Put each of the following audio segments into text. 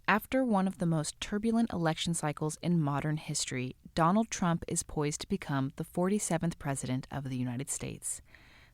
After one of the most turbulent election cycles in modern history, Donald Trump is poised to become the 47th president of the United States.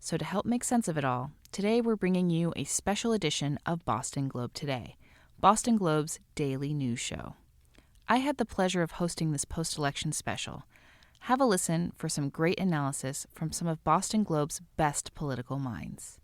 So to help make sense of it all, today we're bringing you a special edition of Boston Globe Today, Boston Globe's daily news show. I had the pleasure of hosting this post-election special. Have a listen for some great analysis from some of Boston Globe's best political minds.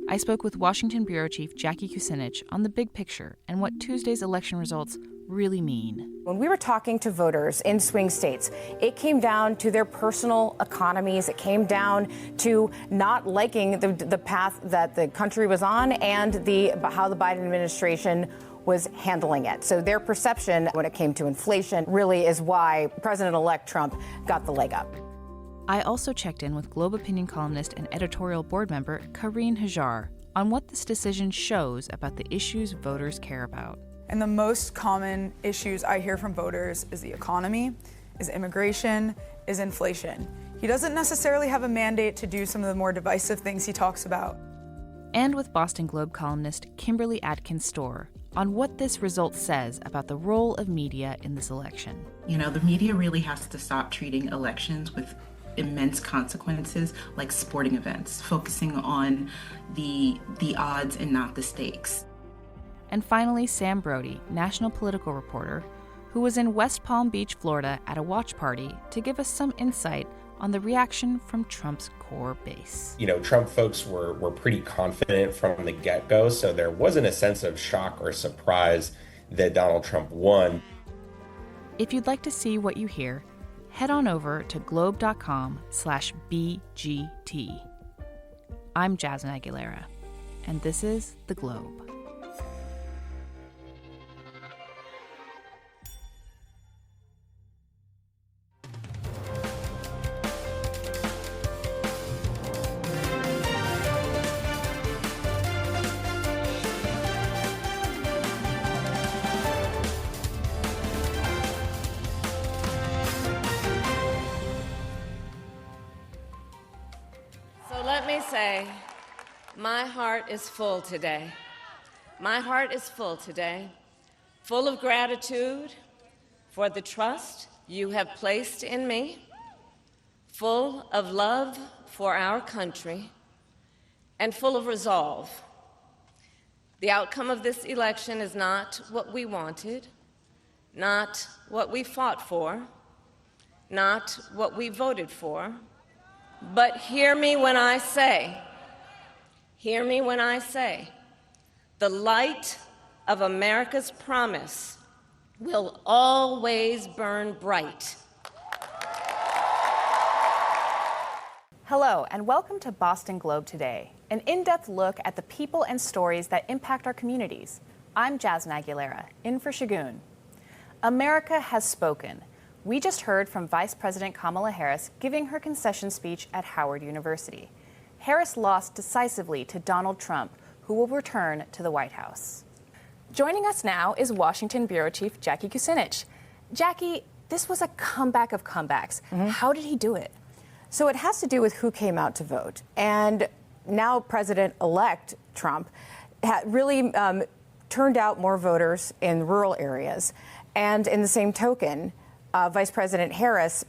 I spoke with Washington Bureau Chief Jackie Kucinich on the big picture and what Tuesday's election results really mean. When we were talking to voters in swing states, it came down to their personal economies. It came down to not liking the path that the country was on and how the Biden administration was handling it. So their perception when it came to inflation really is why President-elect Trump got the leg up. I also checked in with Globe opinion columnist and editorial board member Karine Hajar on what this decision shows about the issues voters care about. And the most common issues I hear from voters is the economy, is immigration, is inflation. He doesn't necessarily have a mandate to do some of the more divisive things he talks about. And with Boston Globe columnist Kimberly Atkins Storr on what this result says about the role of media in this election. You know, the media really has to stop treating elections with immense consequences like sporting events, focusing on the odds and not the stakes. And finally, Sam Brody, national political reporter, who was in West Palm Beach, Florida at a watch party to give us some insight on the reaction from Trump's core base. You know, Trump folks were pretty confident from the get-go, so there wasn't a sense of shock or surprise that Donald Trump won. If you'd like to see what you hear, head on over to globe.com/BGT. I'm Jasmine Aguilera, and this is The Globe. Let me say, my heart is full today. My heart is full today, full of gratitude for the trust you have placed in me, full of love for our country, and full of resolve. The outcome of this election is not what we wanted, not what we fought for, not what we voted for. But hear me when I say, the light of America's promise will always burn bright. Hello, and welcome to Boston Globe Today, an in-depth look at the people and stories that impact our communities. I'm Jasmine Aguilera, in for Shagun. America has spoken. We just heard from Vice President Kamala Harris giving her concession speech at Howard University. Harris lost decisively to Donald Trump, who will return to the White House. Joining us now is Washington Bureau Chief Jackie Kucinich. Jackie, this was a comeback of comebacks. How did he do it? So it has to do with who came out to vote. And now President-elect Trump really turned out more voters in rural areas. And in the same token, Vice President Harris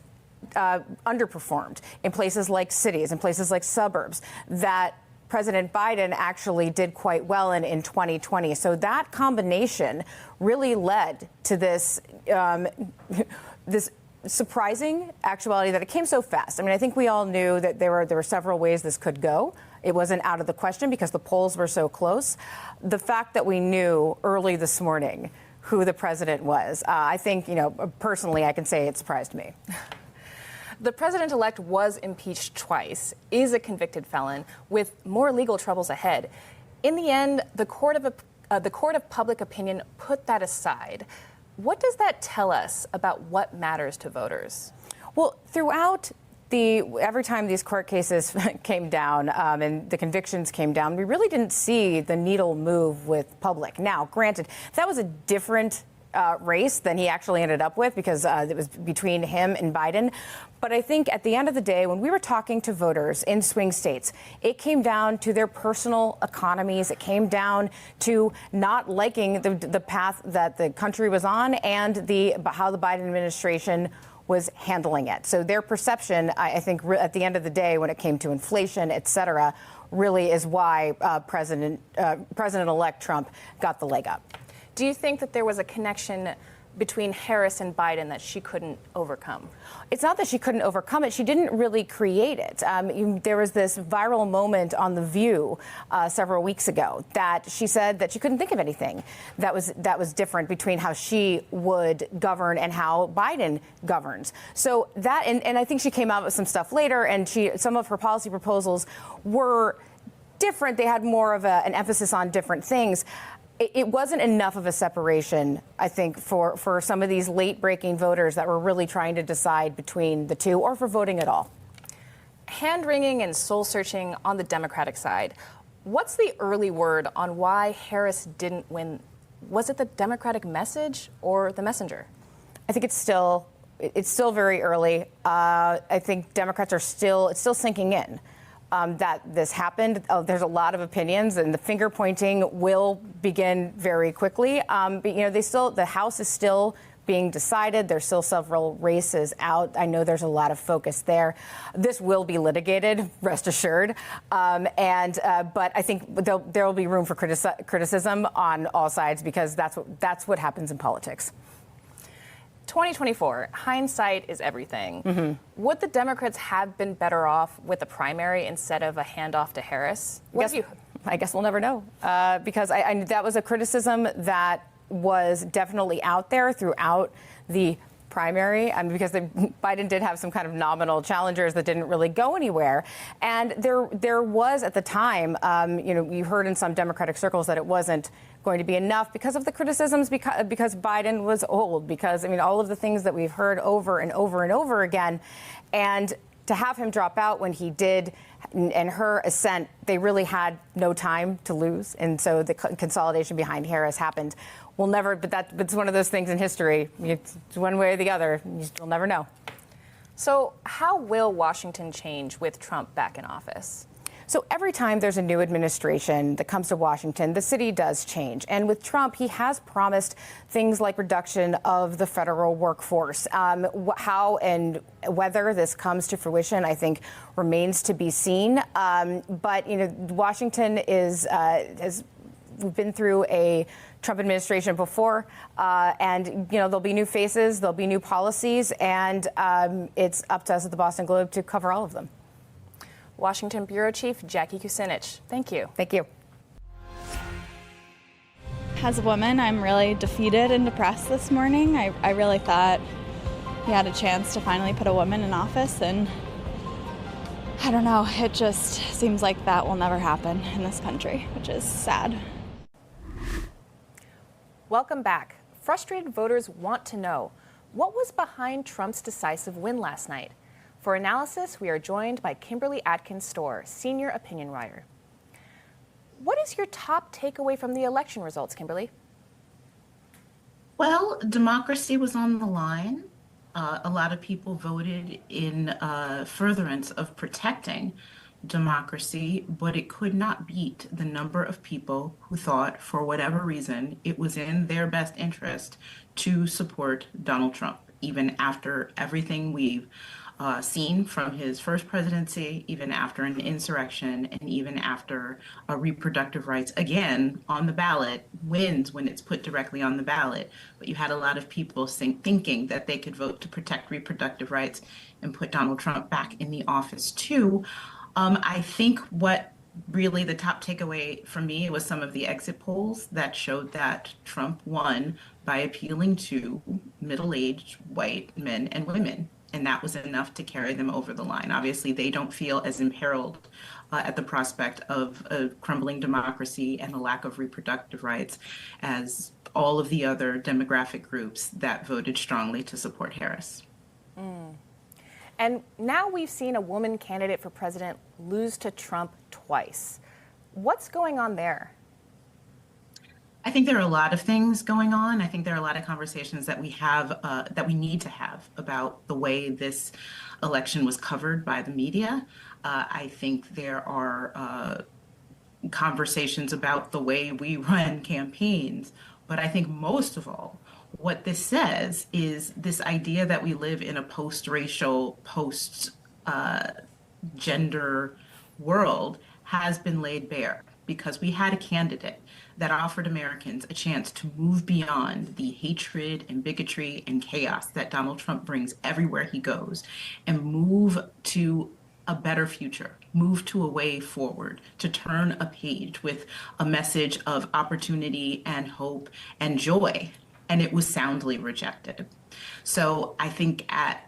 underperformed in places like cities, in places like suburbs, that President Biden actually did quite well in 2020. So that combination really led to this this surprising actuality that it came so fast. I mean, I think we all knew that there were several ways this could go. It wasn't out of the question because the polls were so close. The fact that we knew early this morning who the president was, I think, personally, I can say it surprised me. The president-elect was impeached twice, is a convicted felon with more legal troubles ahead. In the end, the court of public opinion put that aside. What does that tell us about what matters to voters? Well, throughout every time these court cases came down and the convictions came down, we really didn't see the needle move with public. Now, granted, that was a different race than he actually ended up with, because it was between him and Biden. But I think at the end of the day, when we were talking to voters in swing states, it came down to their personal economies. It came down to not liking the path that the country was on and how the Biden administration was handling it. So their perception, I think, at the end of the day, when it came to inflation, et cetera, really is why President-elect Trump got the leg up. Do you think that there was a connection between Harris and Biden that she couldn't overcome? It's not that she couldn't overcome it. She didn't really create it. There was this viral moment on The View several weeks ago that she said that she couldn't think of anything that was different between how she would govern and how Biden governs. So that, and I think she came out with some stuff later, and some of her policy proposals were different. They had more of an emphasis on different things. It wasn't enough of a separation, I think, for some of these late-breaking voters that were really trying to decide between the two, or for voting at all. Hand-wringing and soul-searching on the Democratic side. What's the early word on why Harris didn't win? Was it the Democratic message or the messenger? I think it's still very early. I think Democrats it's still sinking in. That this happened. There's a lot of opinions, and the finger pointing will begin very quickly. But the House is still being decided. There's still several races out. I know there's a lot of focus there. This will be litigated, rest assured. But I think there will be room for criticism on all sides, because that's what happens in politics. 2024, hindsight is everything. Mm-hmm. Would the Democrats have been better off with a primary instead of a handoff to Harris? I guess we'll never know, because that was a criticism that was definitely out there throughout the primary, because Biden did have some kind of nominal challengers that didn't really go anywhere. And there was at the time, you heard in some Democratic circles that it wasn't going to be enough because of the criticisms, because Biden was old, because, all of the things that we've heard over and over and over again. And to have him drop out when he did, and her ascent, they really had no time to lose. And so the consolidation behind Harris happened. We'll never, but it's one of those things in history. It's one way or the other. You'll never know. So how will Washington change with Trump back in office? So every time there's a new administration that comes to Washington, the city does change. And with Trump, he has promised things like reduction of the federal workforce. How and whether this comes to fruition, I think, remains to be seen. But Washington we've been through a Trump administration before, and there'll be new faces, there'll be new policies, and it's up to us at the Boston Globe to cover all of them. Washington Bureau Chief Jackie Kucinich, thank you. Thank you. As a woman, I'm really defeated and depressed this morning. I really thought we had a chance to finally put a woman in office, and I don't know, it just seems like that will never happen in this country, which is sad. Welcome back. Frustrated voters want to know, what was behind Trump's decisive win last night? For analysis, we are joined by Kimberly Atkins-Storr, senior opinion writer. What is your top takeaway from the election results, Kimberly? Well, democracy was on the line. A lot of people voted in furtherance of protecting democracy, but it could not beat the number of people who thought, for whatever reason, it was in their best interest to support Donald Trump, even after everything we've seen from his first presidency, even after an insurrection, and even after reproductive rights, again, on the ballot, wins when it's put directly on the ballot. But you had a lot of people thinking that they could vote to protect reproductive rights and put Donald Trump back in the office, too. I think what really the top takeaway for me was some of the exit polls that showed that Trump won by appealing to middle-aged white men and women. And that was enough to carry them over the line. Obviously, they don't feel as imperiled at the prospect of a crumbling democracy and a lack of reproductive rights as all of the other demographic groups that voted strongly to support Harris. And now we've seen a woman candidate for president lose to Trump twice. What's going on there? I think there are a lot of things going on. I think there are a lot of conversations that we have, that we need to have about the way this election was covered by the media. I think there are conversations about the way we run campaigns. But I think most of all, what this says is this idea that we live in a post-racial, post-gender world has been laid bare because we had a candidate that offered Americans a chance to move beyond the hatred and bigotry and chaos that Donald Trump brings everywhere he goes and move to a better future, move to a way forward, to turn a page with a message of opportunity and hope and joy. And it was soundly rejected. So I think at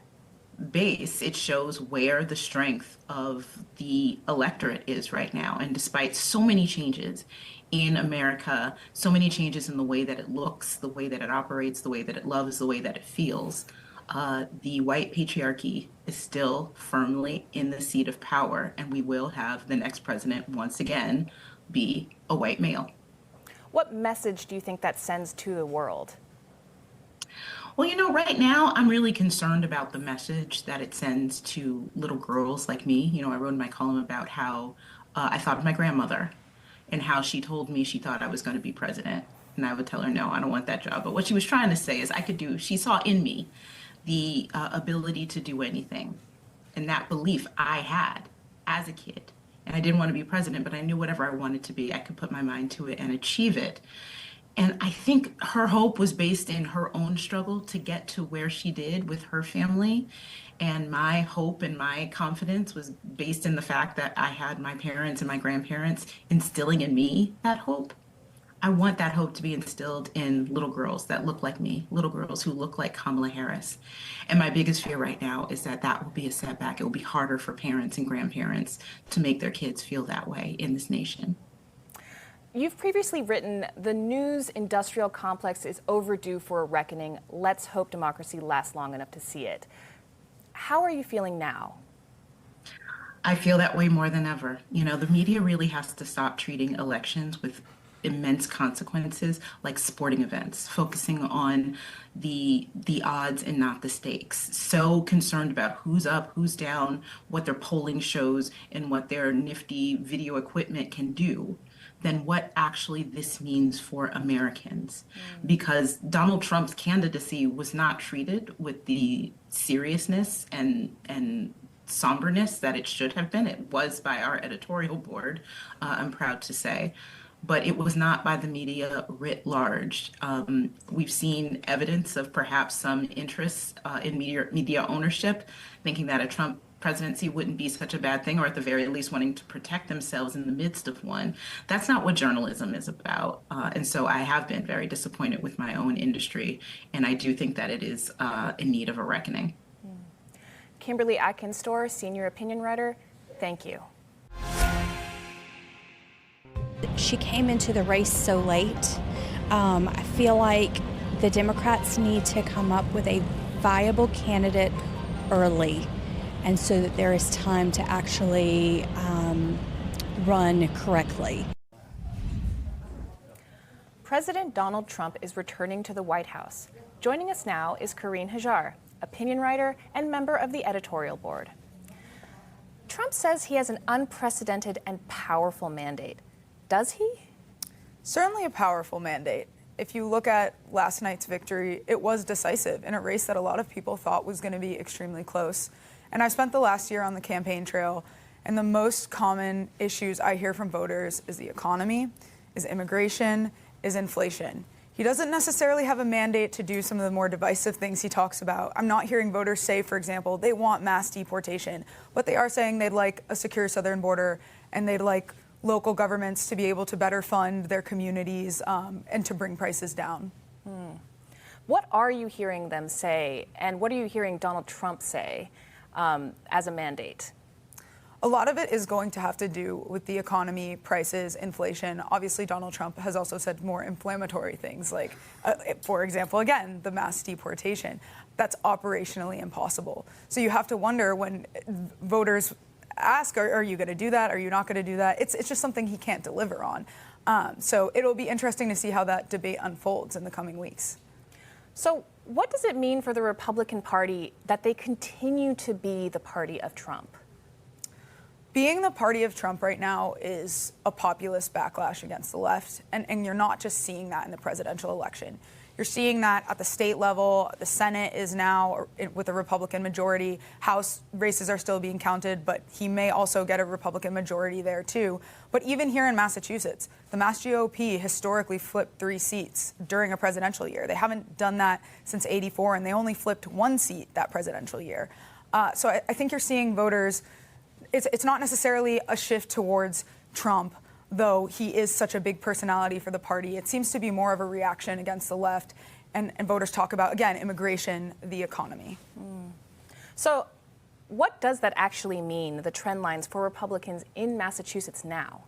base, it shows where the strength of the electorate is right now. And despite so many changes in America, so many changes in the way that it looks, the way that it operates, the way that it loves, the way that it feels, the white patriarchy is still firmly in the seat of power, and we will have the next president once again be a white male. What message do you think that sends to the world? Well, right now I'm really concerned about the message that it sends to little girls like me. I wrote in my column about how I thought of my grandmother and how she told me she thought I was going to be president. And I would tell her, no, I don't want that job. But what she was trying to say is she saw in me the ability to do anything. And that belief I had as a kid. And I didn't want to be president, but I knew whatever I wanted to be, I could put my mind to it and achieve it. And I think her hope was based in her own struggle to get to where she did with her family. And my hope and my confidence was based in the fact that I had my parents and my grandparents instilling in me that hope. I want that hope to be instilled in little girls that look like me, little girls who look like Kamala Harris. And my biggest fear right now is that that will be a setback. It will be harder for parents and grandparents to make their kids feel that way in this nation. You've previously written, the news industrial complex is overdue for a reckoning. Let's hope democracy lasts long enough to see it. How are you feeling now? I feel that way more than ever. The media really has to stop treating elections with immense consequences like sporting events, focusing on the odds and not the stakes. So concerned about who's up, who's down, what their polling shows, and what their nifty video equipment can do than what actually this means for Americans. Because Donald Trump's candidacy was not treated with the seriousness and somberness that it should have been. It was by our editorial board, I'm proud to say, but it was not by the media writ large. We've seen evidence of perhaps some interest in media ownership, thinking that a Trump presidency wouldn't be such a bad thing, or at the very least wanting to protect themselves in the midst of one. That's not what journalism is about. And so I have been very disappointed with my own industry, and I do think that it is in need of a reckoning. Kimberly Atkins-Storr, senior opinion writer, thank you. She came into the race so late. I feel like the Democrats need to come up with a viable candidate early, and so that there is time to actually run correctly. President Donald Trump is returning to the White House. Joining us now is Karine Hajar, opinion writer and member of the editorial board. Trump says he has an unprecedented and powerful mandate. Does he? Certainly a powerful mandate. If you look at last night's victory, it was decisive in a race that a lot of people thought was going to be extremely close. And I spent the last year on the campaign trail, and the most common issues I hear from voters is the economy, is immigration, is inflation. He doesn't necessarily have a mandate to do some of the more divisive things he talks about. I'm not hearing voters say, for example, they want mass deportation, but they are saying they'd like a secure southern border and they'd like local governments to be able to better fund their communities and to bring prices down. What are you hearing them say, and what are you hearing Donald Trump say as a mandate? A lot of it is going to have to do with the economy, prices, inflation. Obviously, Donald Trump has also said more inflammatory things like, for example, again, the mass deportation. That's operationally impossible. So you have to wonder when voters ask, are you going to do that? Are you not going to do that? It's just something he can't deliver on. So it'll be interesting to see how that debate unfolds in the coming weeks. So what does it mean for the Republican Party that they continue to be the party of Trump? Being the party of Trump right now is a populist backlash against the left, and you're not just seeing that in the presidential election. You're seeing that at the state level. The Senate is now with a Republican majority. House races are still being counted, but he may also get a Republican majority there too. But even here in Massachusetts, the Mass GOP historically flipped 3 seats during a presidential year. They haven't done that since '84, and they only flipped 1 seat that presidential year. So I think you're seeing voters. It's not necessarily a shift towards Trump, though he is such a big personality for the party. It seems to be more of a reaction against the left, and voters talk about, again, immigration, the economy. So what does that actually mean, the trend lines for Republicans in Massachusetts now?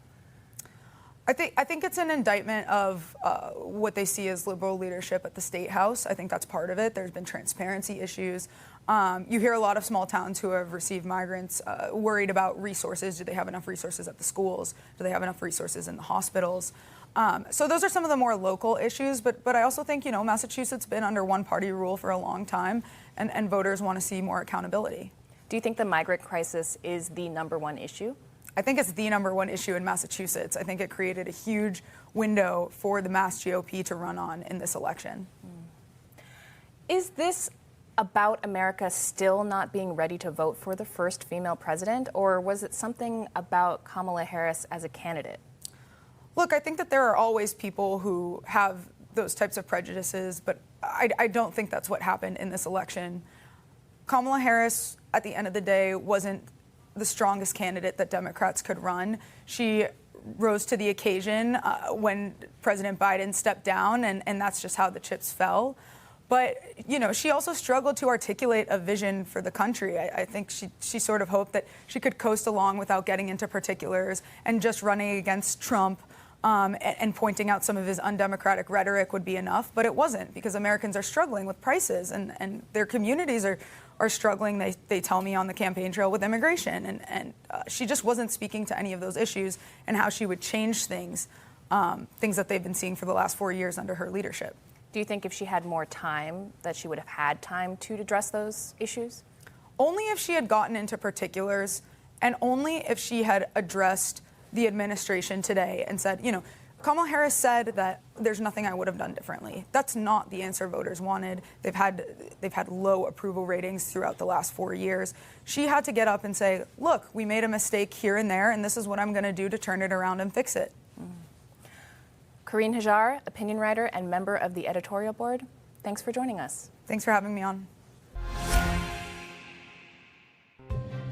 I think it's an indictment of what they see as liberal leadership at the state house. I think that's part of it. There's been transparency issues. You hear a lot of small towns who have received migrants worried about resources. Do they have enough resources at the schools? Do they have enough resources in the hospitals? So those are some of the more local issues. But I also think, Massachusetts has been under one-party rule for a long time, and voters want to see more accountability. Do you think the migrant crisis is the #1 issue? I think it's the #1 issue in Massachusetts. I think it created a huge window for the Mass GOP to run on in this election. Is this about America still not being ready to vote for the first female president, or was it something about Kamala Harris as a candidate? Look, I think that there are always people who have those types of prejudices, but I don't think that's what happened in this election. Kamala Harris, at the end of the day, wasn't the strongest candidate that Democrats could run. She rose to the occasion when President Biden stepped down, and that's just how the chips fell. But, she also struggled to articulate a vision for the country. I think she sort of hoped that she could coast along without getting into particulars, and just running against Trump and pointing out some of his undemocratic rhetoric would be enough. But it wasn't, because Americans are struggling with prices, and their communities are struggling, they tell me, on the campaign trail with immigration. And she just wasn't speaking to any of those issues and how she would change things that they've been seeing for the last 4 years under her leadership. Do you think if she had more time that she would have had time to address those issues? Only if she had gotten into particulars, and only if she had addressed the administration today and said, Kamala Harris said that there's nothing I would have done differently. That's not the answer voters wanted. They've had low approval ratings throughout the last 4 years. She had to get up and say, look, we made a mistake here and there, and this is what I'm going to do to turn it around and fix it. Karine Hajar, opinion writer and member of the editorial board, thanks for joining us. Thanks for having me on.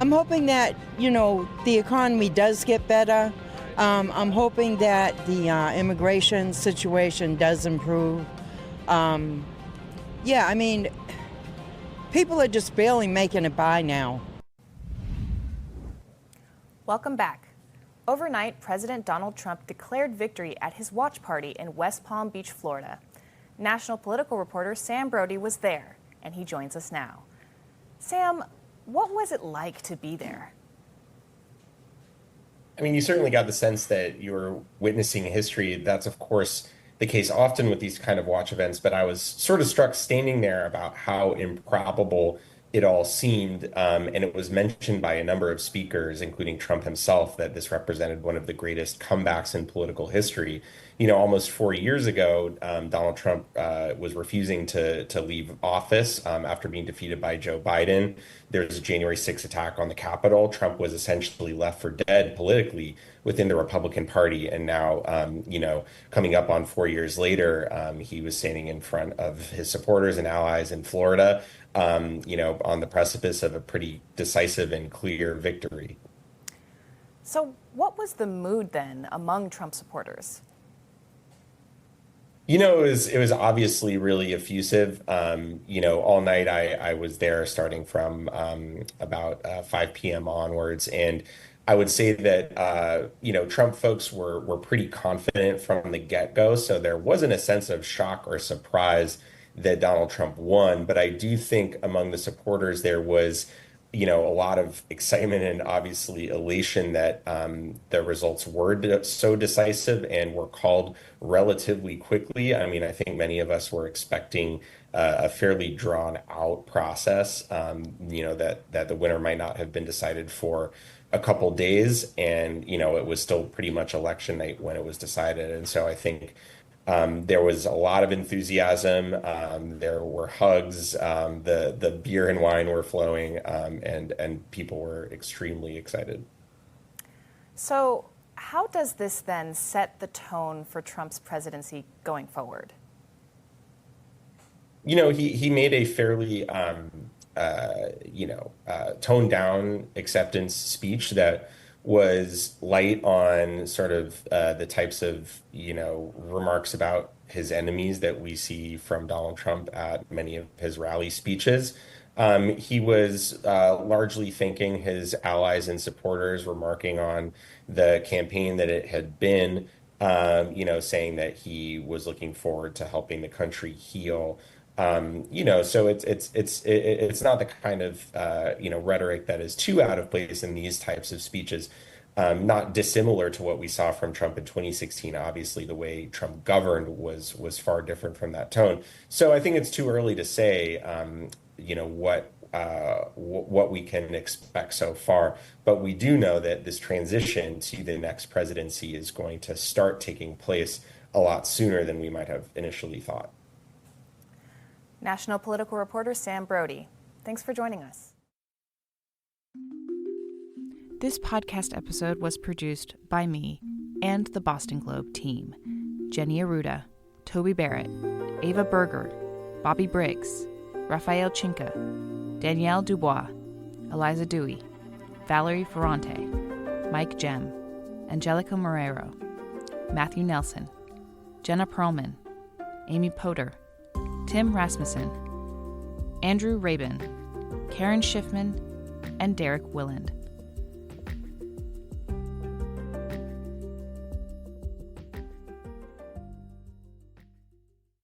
I'm hoping that, the economy does get better. I'm hoping that the immigration situation does improve. People are just barely making it by now. Welcome back. Overnight, President Donald Trump declared victory at his watch party in West Palm Beach, Florida. National political reporter Sam Brody was there, and he joins us now. Sam, what was it like to be there? I mean, you certainly got the sense that you were witnessing history. That's, of course, the case often with these kind of watch events, but I was sort of struck standing there about how improbable it all seemed, and it was mentioned by a number of speakers, including Trump himself, that this represented one of the greatest comebacks in political history. Almost 4 years ago, Donald Trump was refusing to leave office after being defeated by Joe Biden. There was a January 6th attack on the Capitol. Trump was essentially left for dead politically within the Republican Party. And now, coming up on 4 years later, he was standing in front of his supporters and allies in Florida, on the precipice of a pretty decisive and clear victory. So what was the mood then among Trump supporters? It was obviously really effusive. All night I was there starting from about 5 p.m. onwards. And I would say that, Trump folks were pretty confident from the get-go. So there wasn't a sense of shock or surprise that Donald Trump won. But I do think among the supporters there was, a lot of excitement and obviously elation that the results were so decisive and were called relatively quickly. I mean, I think many of us were expecting a fairly drawn out process, that the winner might not have been decided for a couple days, and it was still pretty much election night when it was decided. And so I think there was a lot of enthusiasm. There were hugs. The beer and wine were flowing, and people were extremely excited. So, how does this then set the tone for Trump's presidency going forward? He made a fairly toned down acceptance speech that was light on sort of the types of, remarks about his enemies that we see from Donald Trump at many of his rally speeches. He was largely thanking his allies and supporters, remarking on the campaign that it had been, saying that he was looking forward to helping the country heal. So it's not the kind of rhetoric that is too out of place in these types of speeches. Not dissimilar to what we saw from Trump in 2016. Obviously, the way Trump governed was far different from that tone. So I think it's too early to say, what we can expect so far. But we do know that this transition to the next presidency is going to start taking place a lot sooner than we might have initially thought. National political reporter Sam Brody, thanks for joining us. This podcast episode was produced by me and the Boston Globe team. Jenny Aruda, Toby Barrett, Ava Berger, Bobby Briggs, Rafael Chinka, Danielle Dubois, Eliza Dewey, Valerie Ferrante, Mike Jem, Angelica Marrero, Matthew Nelson, Jenna Perlman, Amy Potter, Tim Rasmussen, Andrew Rabin, Karen Schiffman, and Derek Willand.